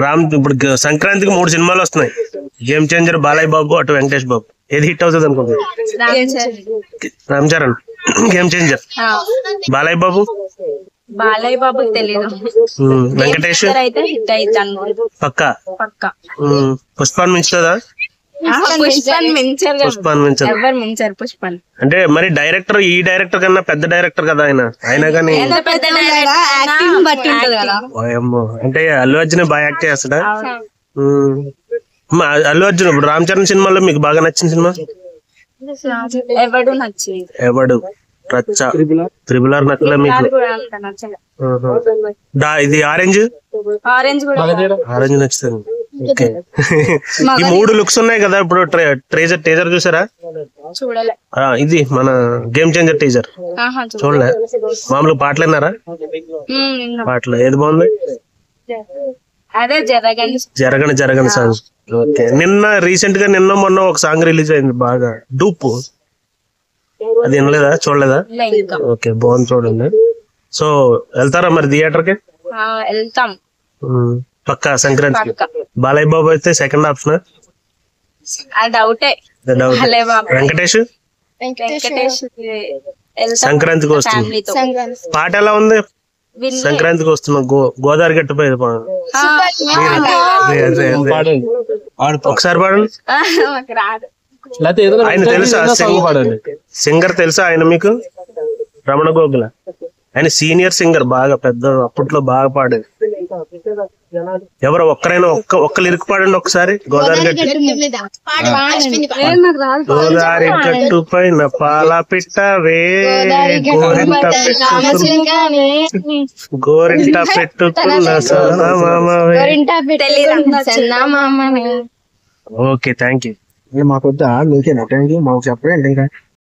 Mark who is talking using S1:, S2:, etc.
S1: రామ్ ఇప్పుడు సంక్రాంతికి 3 సినిమాలు వస్తున్నాయి. గేమ్ చేంజర్, బాలయ్య బాబు, అటు వెంకటేష్ బాబు. ఏది హిట్ అవుతుంది అనుకుంటున్నారు? రామ్ చరణ్ గేమ్ చేంజర్, బాలయ్య బాబు
S2: తెలీదు,
S1: వెంకటేష్ పక్కా. పుష్పాన్ని మించుతుందా?
S2: పుష్పన్
S1: అంటే మరి డైరెక్టర్, ఈ డైరెక్టర్ కన్నా పెద్ద డైరెక్టర్ కదా ఆయన కానీ అంటే అల్లు అర్జున్ బాగా యాక్ట్ చేస్తాడా? అల్లు అర్జున్ ఇప్పుడు రామ్ చరణ్ సినిమాలో మీకు బాగా నచ్చిన సినిమా? ఎవడు, రచ్చ, త్రిబుల్ ఆర్ నచ్చలే మీకు? ఇది ఆరెంజ్ నచ్చుతుంది. ఓకే. ఈ 3 లుక్స్ ఉన్నాయి కదా ఇప్పుడు. టీజర్ చూసారా? ఇది మన గేమ్ చేంజర్ టీజర్ చూడలే? మామూలుగా పాటలు విన్నారా? పాటలు ఏది బాగుంది? జరగని సాంగ్. ఓకే. రీసెంట్ గా మొన్న ఒక సాంగ్ రిలీజ్ అయింది బాగా, డూప్. అది వినలేదా, చూడలేదా? ఓకే, బాగుంది, చూడండి. సో వెళ్తారా మరి థియేటర్ కి?
S2: వెళ్తాం
S1: పక్కా సంక్రాంతికి. బాలయ్య బాబు అయితే సెకండ్ ఆప్షన్. వెంకటేష్ సంక్రాంతికి వస్తుంది. పాట ఎలా ఉంది? సంక్రాంతికి వస్తున్నా గోదావరి గట్టుపై ఒకసారి పాడండి. ఆయన తెలుసా? సింగర్ తెలుసా ఆయన మీకు? రమణ గోగుల. ఆయన సీనియర్ సింగర్, బాగా పెద్ద, అప్పట్లో బాగా పాడేది. ఎవరో ఒక్కరైనా ఒక్క లిరిక్ పాడండి ఒకసారి. గోదావరి గట్టు పైన పాల పిట్టవే, గోరింట పెట్టుకున్న ఓకే, థ్యాంక్ యూ.
S3: మాకు వద్దా? మీకేనా థ్యాంక్ యూ? మాకు చెప్పండి ఇంకా.